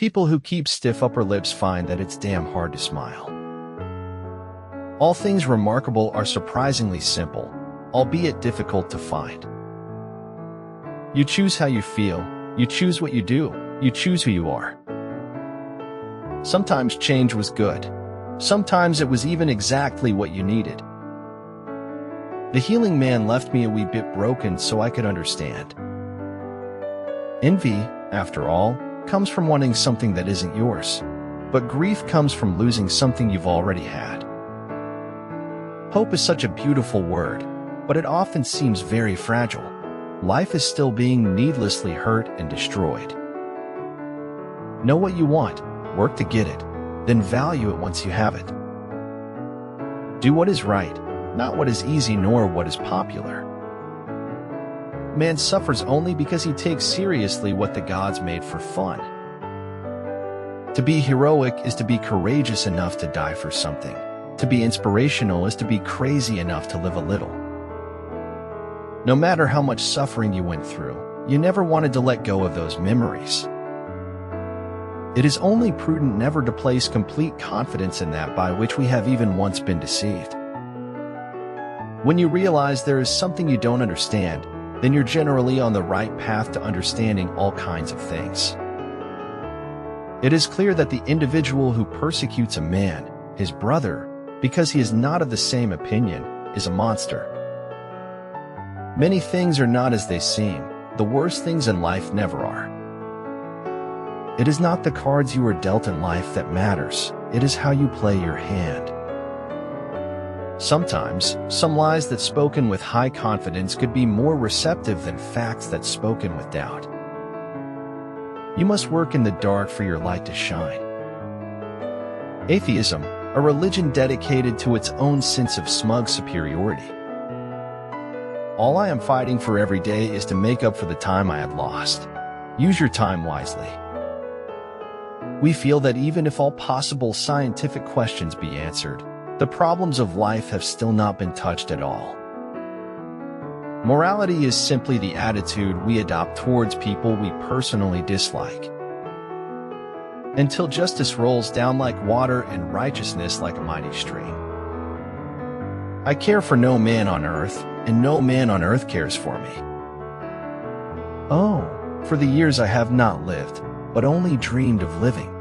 People who keep stiff upper lips find that it's damn hard to smile. All things remarkable are surprisingly simple, albeit difficult to find. You choose how you feel, you choose what you do, you choose who you are. Sometimes change was good. Sometimes it was even exactly what you needed. The healing man left me a wee bit broken so I could understand. Envy, after all, comes from wanting something that isn't yours, but grief comes from losing something you've already had. Hope is such a beautiful word, but it often seems very fragile. Life is still being needlessly hurt and destroyed. Know what you want, work to get it, then value it once you have it. Do what is right, not what is easy nor what is popular. Man suffers only because he takes seriously what the gods made for fun. To be heroic is to be courageous enough to die for something. To be inspirational is to be crazy enough to live a little. No matter how much suffering you went through, you never wanted to let go of those memories. It is only prudent never to place complete confidence in that by which we have even once been deceived. When you realize there is something you don't understand, then you're generally on the right path to understanding all kinds of things. It is clear that the individual who persecutes a man, his brother, because he is not of the same opinion, is a monster. Many things are not as they seem. The worst things in life never are. It is not the cards you are dealt in life that matters, it is how you play your hand. Sometimes, some lies that spoken with high confidence could be more receptive than facts that spoken with doubt. You must work in the dark for your light to shine. Atheism, a religion dedicated to its own sense of smug superiority. All I am fighting for every day is to make up for the time I had lost. Use your time wisely. We feel that even if all possible scientific questions be answered, the problems of life have still not been touched at all. Morality is simply the attitude we adopt towards people we personally dislike. Until justice rolls down like water and righteousness like a mighty stream. I care for no man on earth, and no man on earth cares for me. Oh, for the years I have not lived, but only dreamed of living.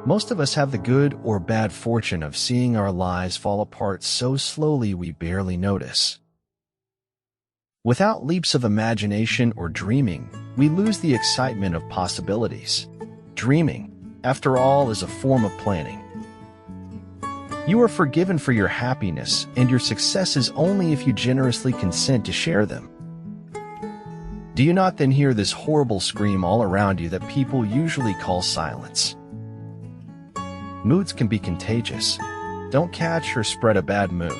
Most of us have the good or bad fortune of seeing our lives fall apart so slowly we barely notice. Without leaps of imagination or dreaming, we lose the excitement of possibilities. Dreaming, after all, is a form of planning. You are forgiven for your happiness and your successes only if you generously consent to share them. Do you not then hear this horrible scream all around you that people usually call silence? Moods can be contagious. Don't catch or spread a bad mood.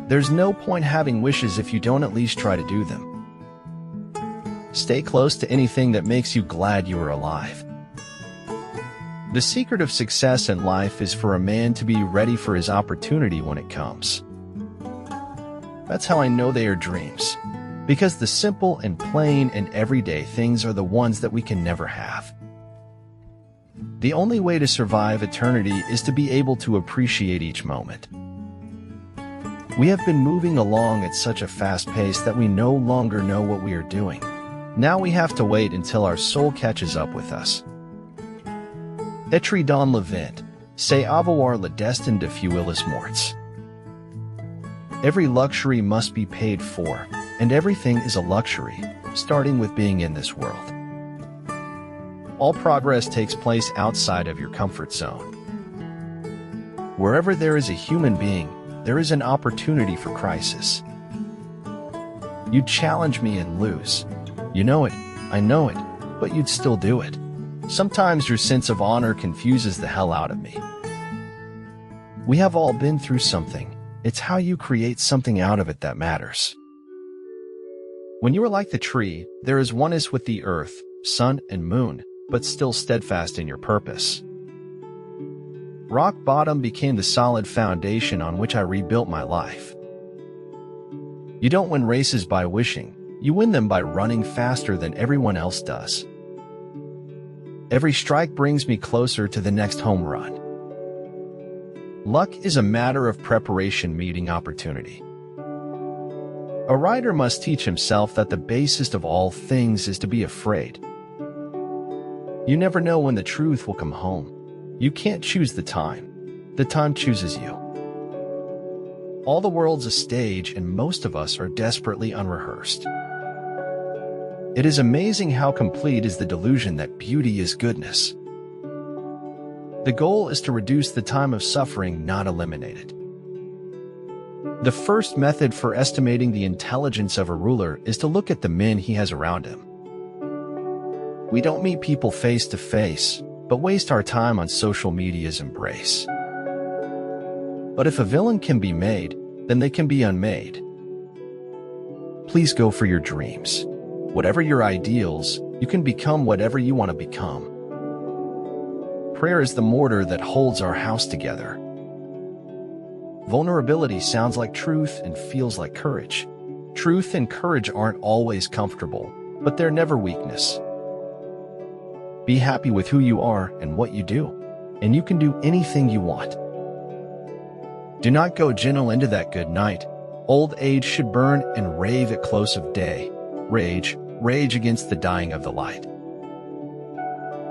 There's no point having wishes if you don't at least try to do them. Stay close to anything that makes you glad you are alive. The secret of success in life is for a man to be ready for his opportunity when it comes. That's how I know they are dreams. Because the simple and plain and everyday things are the ones that we can never have. The only way to survive eternity is to be able to appreciate each moment. We have been moving along at such a fast pace that we no longer know what we are doing. Now we have to wait until our soul catches up with us. Etri dans le vent, c'est avoir le destin de fuir les morts. Every luxury must be paid for, and everything is a luxury, starting with being in this world. All progress takes place outside of your comfort zone. Wherever there is a human being, there is an opportunity for crisis. You challenge me and lose. You know it, I know it, but you'd still do it. Sometimes your sense of honor confuses the hell out of me. We have all been through something. It's how you create something out of it that matters. When you are like the tree, there is oneness with the earth, sun, and moon, but still steadfast in your purpose. Rock bottom became the solid foundation on which I rebuilt my life. You don't win races by wishing, you win them by running faster than everyone else does. Every strike brings me closer to the next home run. Luck is a matter of preparation meeting opportunity. A writer must teach himself that the basest of all things is to be afraid. You never know when the truth will come home. You can't choose the time. The time chooses you. All the world's a stage, and most of us are desperately unrehearsed. It is amazing how complete is the delusion that beauty is goodness. The goal is to reduce the time of suffering, not eliminate it. The first method for estimating the intelligence of a ruler is to look at the men he has around him. We don't meet people face to face, but waste our time on social media's embrace. But if a villain can be made, then they can be unmade. Please go for your dreams. Whatever your ideals, you can become whatever you want to become. Prayer is the mortar that holds our house together. Vulnerability sounds like truth and feels like courage. Truth and courage aren't always comfortable, but they're never weakness. Be happy with who you are and what you do, and you can do anything you want. Do not go gentle into that good night. Old age should burn and rave at close of day. Rage against the dying of the light.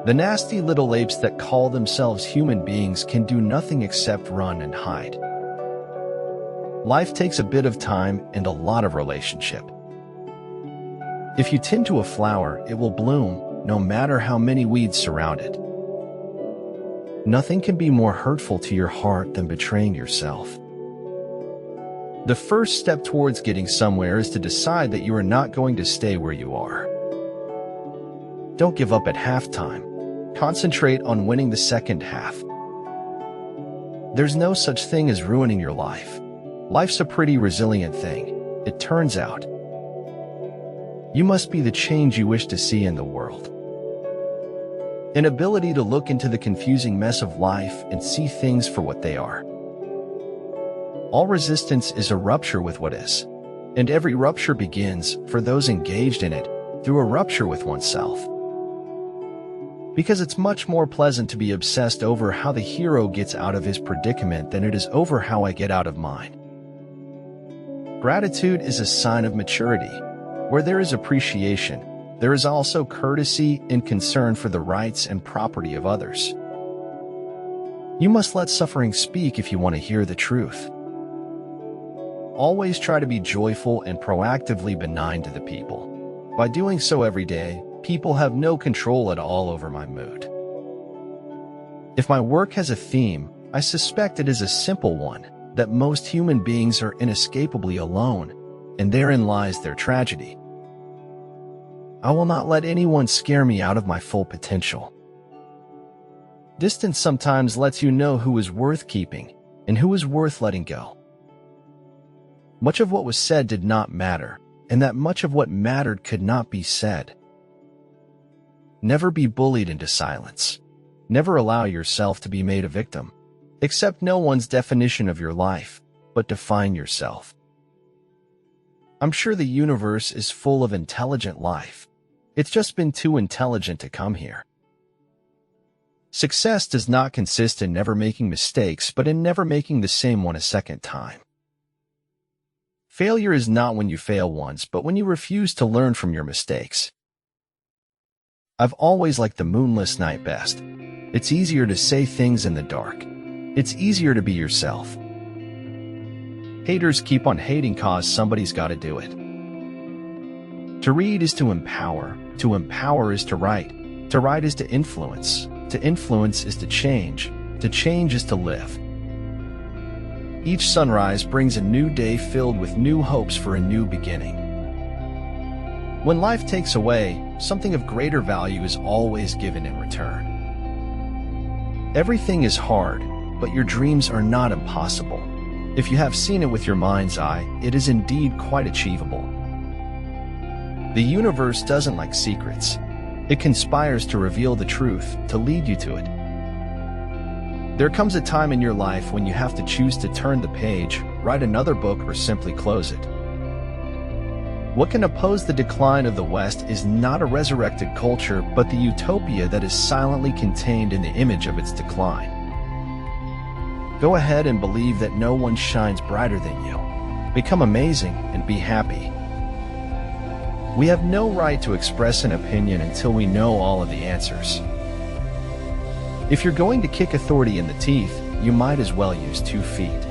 The nasty little apes that call themselves human beings can do nothing except run and hide. Life takes a bit of time and a lot of relationship. If you tend to a flower, it will bloom, no matter how many weeds surround it. Nothing can be more hurtful to your heart than betraying yourself. The first step towards getting somewhere is to decide that you are not going to stay where you are. Don't give up at halftime. Concentrate on winning the second half. There's no such thing as ruining your life. Life's a pretty resilient thing, it turns out. You must be the change you wish to see in the world. An ability to look into the confusing mess of life and see things for what they are. All resistance is a rupture with what is, and every rupture begins, for those engaged in it, through a rupture with oneself. Because it's much more pleasant to be obsessed over how the hero gets out of his predicament than it is over how I get out of mine. Gratitude is a sign of maturity. Where there is appreciation, there is also courtesy and concern for the rights and property of others. You must let suffering speak if you want to hear the truth. Always try to be joyful and proactively benign to the people. By doing so every day, people have no control at all over my mood. If my work has a theme, I suspect it is a simple one, that most human beings are inescapably alone, and therein lies their tragedy. I will not let anyone scare me out of my full potential. Distance sometimes lets you know who is worth keeping and who is worth letting go. Much of what was said did not matter, and that much of what mattered could not be said. Never be bullied into silence. Never allow yourself to be made a victim. Accept no one's definition of your life, but define yourself. I'm sure the universe is full of intelligent life. It's just been too intelligent to come here. Success does not consist in never making mistakes, but in never making the same one a second time. Failure is not when you fail once, but when you refuse to learn from your mistakes. I've always liked the moonless night best. It's easier to say things in the dark. It's easier to be yourself. Haters keep on hating cause somebody's got to do it. To read is to empower. To empower is to write. To write is to influence. To influence is to change. To change is to live. Each sunrise brings a new day filled with new hopes for a new beginning. When life takes away, something of greater value is always given in return. Everything is hard, but your dreams are not impossible. If you have seen it with your mind's eye, it is indeed quite achievable. The universe doesn't like secrets. It conspires to reveal the truth, to lead you to it. There comes a time in your life when you have to choose to turn the page, write another book, or simply close it. What can oppose the decline of the West is not a resurrected culture, but the utopia that is silently contained in the image of its decline. Go ahead and believe that no one shines brighter than you. Become amazing and be happy. We have no right to express an opinion until we know all of the answers. If you're going to kick authority in the teeth, you might as well use 2 feet.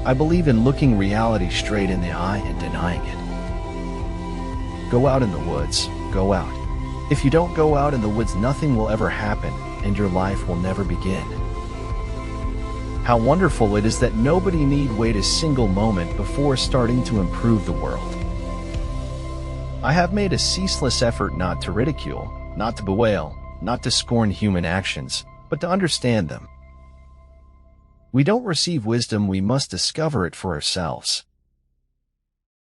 I believe in looking reality straight in the eye and denying it. Go out in the woods. Go out. If you don't go out in the woods, nothing will ever happen, and your life will never begin. How wonderful it is that nobody need wait a single moment before starting to improve the world. I have made a ceaseless effort not to ridicule, not to bewail, not to scorn human actions, but to understand them. We don't receive wisdom, we must discover it for ourselves.